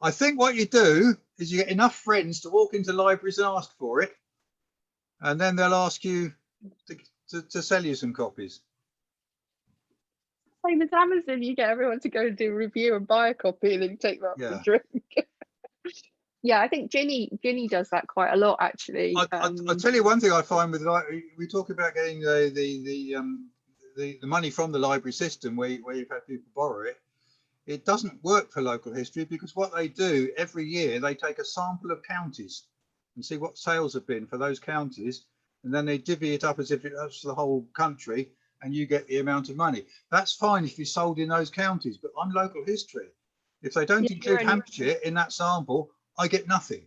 I think what you do is you get enough friends to walk into libraries and ask for it. And then they'll ask you to sell you some copies. Same as Amazon, you get everyone to go and do a review and buy a copy and then take that for a drink. Yeah, I think Ginny does that quite a lot, actually. I'll tell you one thing I find with, we talk about getting the money from the library system where you've had people borrow it. It doesn't work for local history, because what they do every year, they take a sample of counties and see what sales have been for those counties, and then they divvy it up as if that's the whole country, and you get the amount of money. That's fine if you sold in those counties, but I'm local history. If they don't include Hampshire in that sample, I get nothing.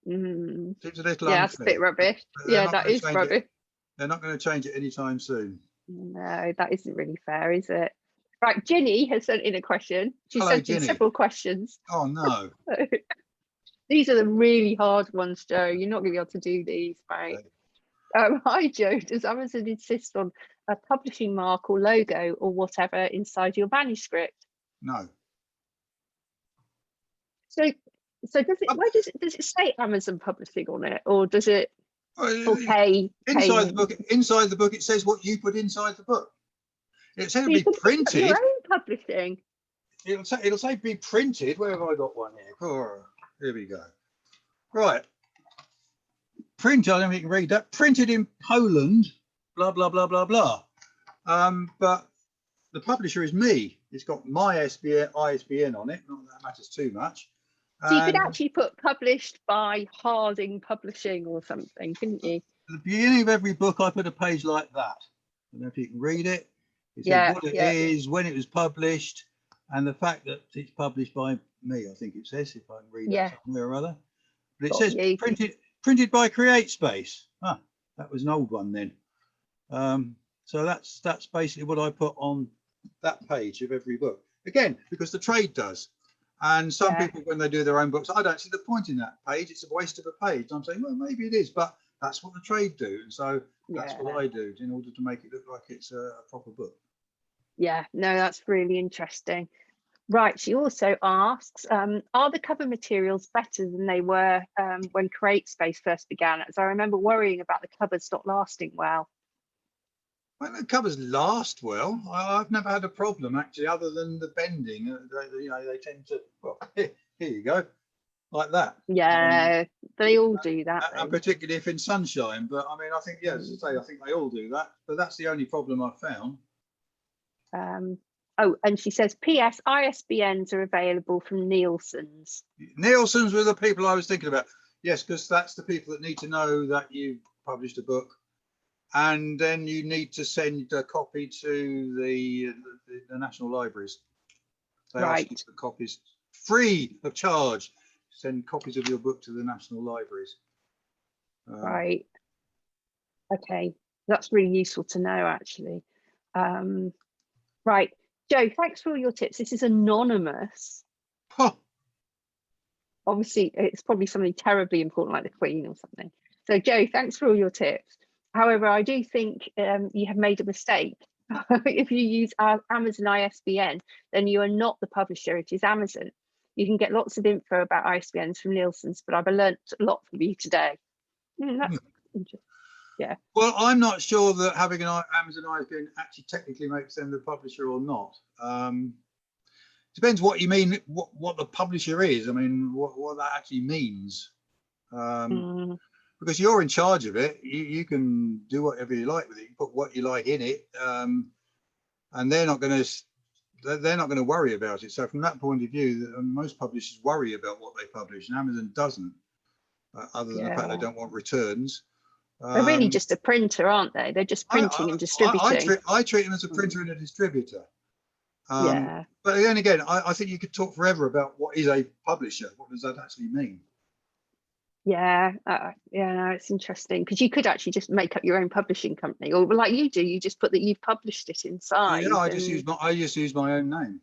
Seems a little unfair. That's a bit rubbish. Yeah, that is rubbish. They're not going to change it anytime soon. No, that isn't really fair, is it? Right, Ginny has sent in a question. She sent in several questions. Oh, no. These are the really hard ones, Joe. You're not going to be able to do these, right? Okay. Hi, Joe. Does Amazon insist on a publishing mark or logo or whatever inside your manuscript? No. So does it? Why does it say Amazon Publishing on it, or does it? Okay. Inside the book, it says what you put inside the book. It says be printed. Your own publishing. It'll say be printed. Where have I got one here? Oh, here we go. Right. Printed. I don't know if you can read that. Printed in Poland. Blah blah blah blah blah. But the publisher is me. It's got my ISBN on it. Not that that matters too much. So you could actually put published by Harding Publishing or something, couldn't you? At the beginning of every book, I put a page like that. I don't know if you can read it. It says what it is, when it was published, and the fact that it's published by me, I think it says, if I can read that somewhere or other. But it says printed by CreateSpace. Ah, that was an old one then. So that's basically what I put on that page of every book. Again, because the trade does. And some Yeah. people, when they do their own books, I don't see the point in that page. It's a waste of a page. I'm saying, well, maybe it is, but that's what the trade do. And so that's what I do in order to make it look like it's a proper book. Yeah, no, that's really interesting. Right, she also asks, are the cover materials better than they were when CreateSpace first began? As I remember worrying about the covers not lasting well. Well, the covers last well. I've never had a problem actually, other than the bending. They tend to. Well, here you go, like that. Yeah, they all do that. And particularly if in sunshine. But I mean, I think, yeah, as I say, I think they all do that. But that's the only problem I've found. Oh, and she says, P.S. ISBNs are available from Nielsen's. Nielsen's were the people I was thinking about. Yes, because that's the people that need to know that you published a book. And then you need to send a copy to the national libraries. They ask you for copies free of charge. Send copies of your book to the national libraries. Right. Okay, that's really useful to know, actually. Right, Joe, thanks for all your tips. This is anonymous. Huh. Obviously, it's probably something terribly important like the Queen or something. So, Joe, thanks for all your tips. However, I do think you have made a mistake. If you use our Amazon ISBN, then you are not the publisher, it is Amazon. You can get lots of info about ISBNs from Nielsen's, but I've learnt a lot from you today. That's interesting. Yeah. Well, I'm not sure that having an Amazon ISBN actually technically makes them the publisher or not. Depends what you mean, what the publisher is. I mean, what that actually means. Because you're in charge of it, you can do whatever you like with it. You put what you like in it, and they're not going to worry about it. So from that point of view, most publishers worry about what they publish, and Amazon doesn't, other than the fact they don't want returns. They're really just a printer, aren't they? They're just printing and distributing. I treat them as a printer and a distributor. Yeah. But then again, I think you could talk forever about what is a publisher. What does that actually mean? Yeah, no, it's interesting because you could actually just make up your own publishing company, or like you do, you just put that you've published it inside. Yeah, I just use my own name.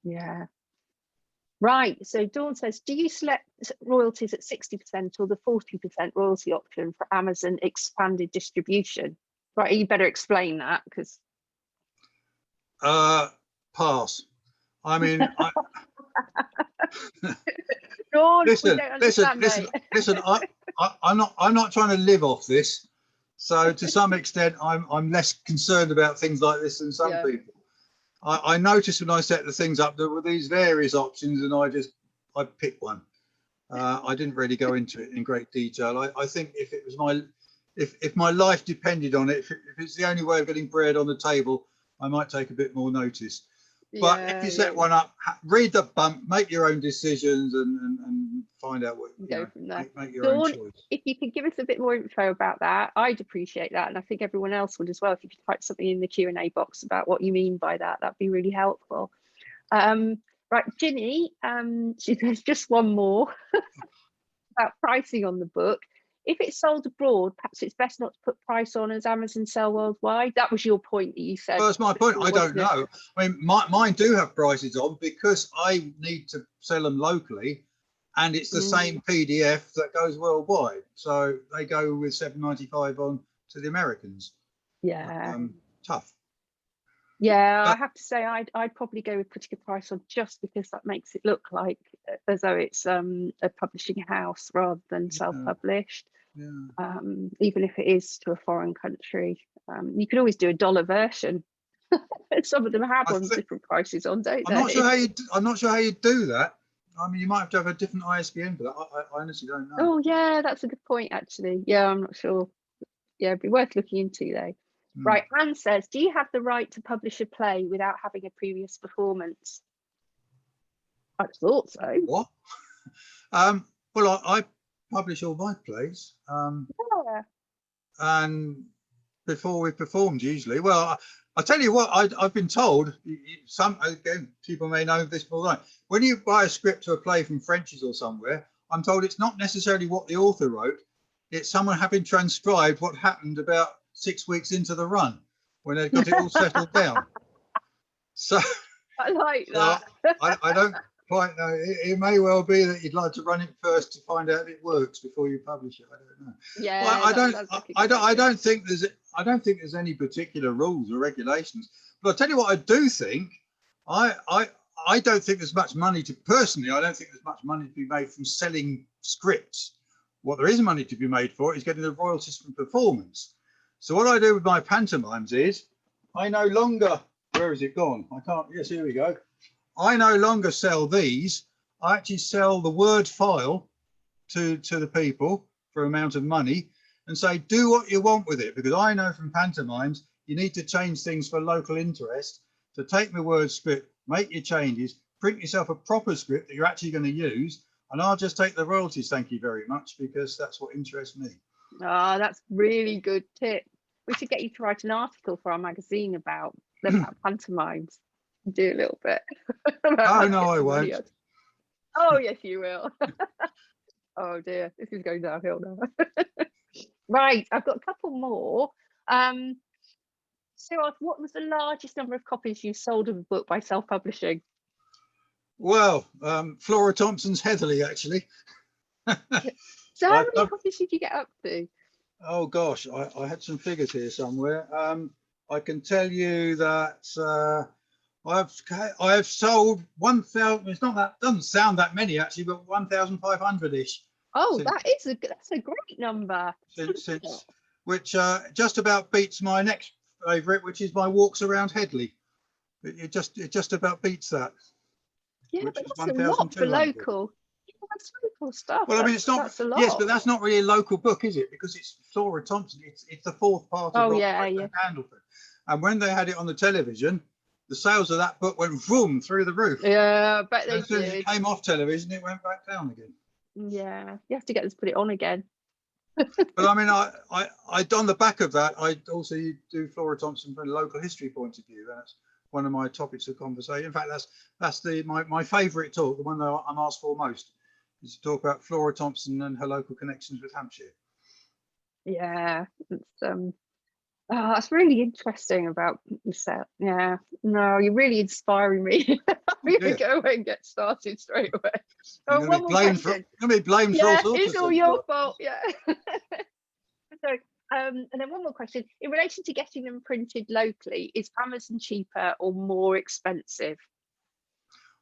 Yeah. Right. So Dawn says, do you select royalties at 60% or the 40% royalty option for Amazon expanded distribution? Right. You better explain that because. Pass. I mean, Dawn, listen. I'm not trying to live off this. So to some extent, I'm less concerned about things like this than some people. I noticed when I set the things up, there were these various options, and I picked one. I didn't really go into it in great detail. I think if it was if my life depended on it, if it's the only way of getting bread on the table, I might take a bit more notice. But if you set one up, read the bump, make your own decisions, and find out what go from there. Make your own choice. If you could give us a bit more info about that, I'd appreciate that, and I think everyone else would as well. If you could type something in the Q&A box about what you mean by that, that'd be really helpful. Right, Ginny, there's just one more about pricing on the book. If it's sold abroad, perhaps it's best not to put price on as Amazon sell worldwide. That was your point that you said. Well, that's my point. I don't know. I mean, mine do have prices on because I need to sell them locally, and it's the same PDF that goes worldwide. So they go with $7.95 on to the Americans. Yeah. Tough. Yeah, I have to say I'd probably go with putting a price on just because that makes it look like as though it's a publishing house rather than self-published. Yeah. Even if it is to a foreign country, you could always do a dollar version. Some of them have different prices on, don't they? I'm not sure how you do that. I mean, you might have to have a different ISBN for that. I honestly don't know. Oh yeah, that's a good point actually. Yeah, I'm not sure. Yeah, it'd be worth looking into though. Right, Anne says, do you have the right to publish a play without having a previous performance? I thought so. What? Well, I publish all my plays. Yeah. And before we performed, usually. Well, I'll tell you what, I've been told, again, people may know this more than I. When you buy a script to a play from French's or somewhere, I'm told it's not necessarily what the author wrote. It's someone having transcribed what happened about 6 weeks into the run when they got it all settled down. So I like that. quite know. It may well be that you'd like to run it first to find out if it works before you publish it. I don't know. Yeah, Well, I don't think there's any particular rules or regulations. But I'll tell you what I do think. I don't think there's much money to personally. I don't think there's much money to be made from selling scripts. What there is money to be made for is getting the royalties from performance. So what I do with my pantomimes is I no longer. Where has it gone? I can't. Yes, here we go. I no longer sell these. I actually sell the Word file to the people for an amount of money and say, do what you want with it. Because I know from pantomimes, you need to change things for local interest. So take my Word script, make your changes, print yourself a proper script that you're actually going to use. And I'll just take the royalties. Thank you very much, because that's what interests me. Ah, that's really good tip. We should get you to write an article for our magazine about pantomimes. Do a little bit. Oh, no, I won't. Oh, yes, you will. Oh, dear. This is going downhill now. Right. I've got a couple more. So, what was the largest number of copies you sold of a book by self-publishing? Well, Flora Thompson's Heatherly, actually. So how many copies did you get up to? Oh, gosh, I had some figures here somewhere. I can tell you that I have sold 1,000. It's not that, doesn't sound that many actually, but 1,500-ish. Oh, that's a great number. Since which just about beats my next favourite, which is my Walks Around Headley. It just about beats that. Yeah, but that's a lot for local. Yeah, that's local stuff. Well, I mean, it's not. That's a lot. Yes, but that's not really a local book, is it? Because it's Flora Thompson. It's the fourth part of Candlefoot. And when they had it on the television, the sales of that book went vroom through the roof. Yeah, but they as soon as it came off television, it went back down again. Yeah, you have to get them to put it on again. But I mean, I on the back of that, I also do Flora Thompson from a local history point of view. That's one of my topics of conversation. In fact, that's my favourite talk, the one that I'm asked for most, is to talk about Flora Thompson and her local connections with Hampshire. Yeah, that's really interesting about the set. Yeah, no, you're really inspiring me. I'm gonna go away and get started straight away. You're gonna be blamed for all sorts it's all your fault. Yeah. So, and then one more question. In relation to getting them printed locally, is Amazon cheaper or more expensive?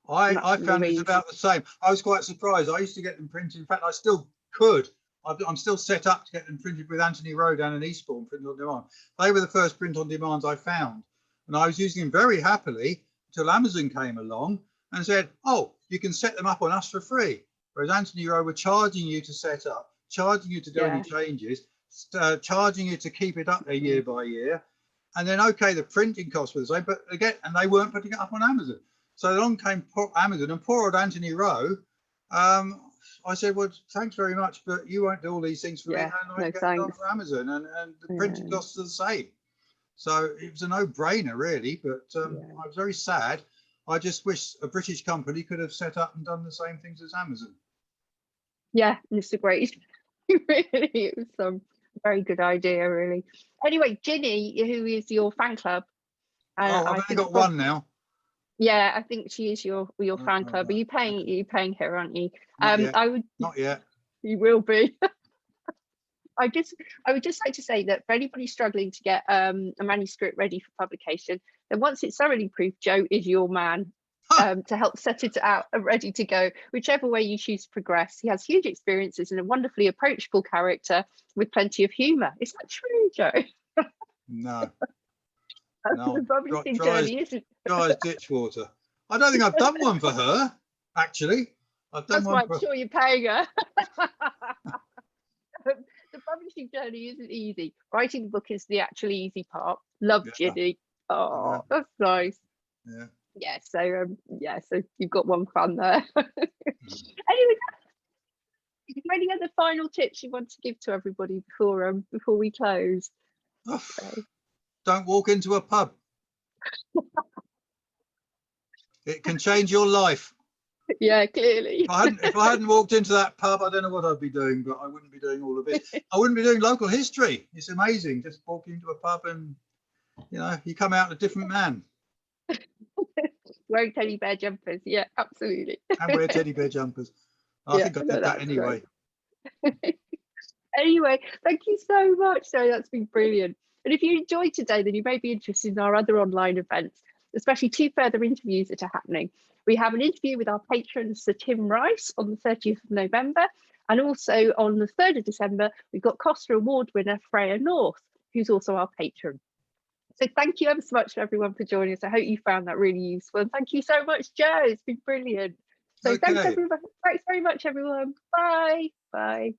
I found it's about the same. I was quite surprised. I used to get them printed. In fact, I still could. I'm still set up to get them printed with Anthony Rowe down in Eastbourne, print on demand. They were the first print on demands I found. And I was using them very happily until Amazon came along and said, oh, you can set them up on us for free. Whereas Anthony Rowe were charging you to set up, charging you to do any changes, charging you to keep it up there year by year. And then, okay, the printing costs were the same, but again, and they weren't putting it up on Amazon. So along came Amazon, and poor old Anthony Rowe. I said, well, thanks very much, but you won't do all these things for me, and I get it on for Amazon, and the printing costs are the same. So it was a no-brainer, really. But I was very sad. I just wish a British company could have set up and done the same things as Amazon. Yeah, it's a great. Really, it was some very good idea, really. Anyway, Ginny, who is your fan club? I've only got one now. Yeah, I think she is your fan club. Are you paying her, aren't you? Not yet. You will be. I would just like to say that for anybody struggling to get a manuscript ready for publication, then once it's thoroughly proofed, Joe is your man to help set it out and ready to go, whichever way you choose to progress. He has huge experiences and a wonderfully approachable character with plenty of humour. Is that true, Joe? No. The publishing journey, isn't it? Dry as ditch water. I don't think I've done one for her, actually. That's why I'm sure you're paying her. The publishing journey isn't easy. Writing the book is the actually easy part. Love Ginny. Oh, that's nice. Yeah. So you've got one fan there. Anyway, is there any other final tips you want to give to everybody before we close? Don't walk into a pub. It can change your life. Yeah, clearly. If I hadn't walked into that pub, I don't know what I'd be doing, but I wouldn't be doing all of it. I wouldn't be doing local history. It's amazing. Just walking into a pub and, you come out a different man. wearing teddy bear jumpers. Yeah, absolutely. And wear teddy bear jumpers. I Yeah, think I no, did that that's anyway. great. Anyway, thank you so much. So that's been brilliant. And if you enjoyed today, then you may be interested in our other online events, especially 2 further interviews that are happening. We have an interview with our patron, Sir Tim Rice, on the 30th of November. And also on the 3rd of December, we've got Costa Award winner Freya North, who's also our patron. So thank you ever so much to everyone for joining us. I hope you found that really useful. And thank you so much, Joe. It's been brilliant. So thanks, Okay. everyone. Thanks very much, everyone. Bye. Bye.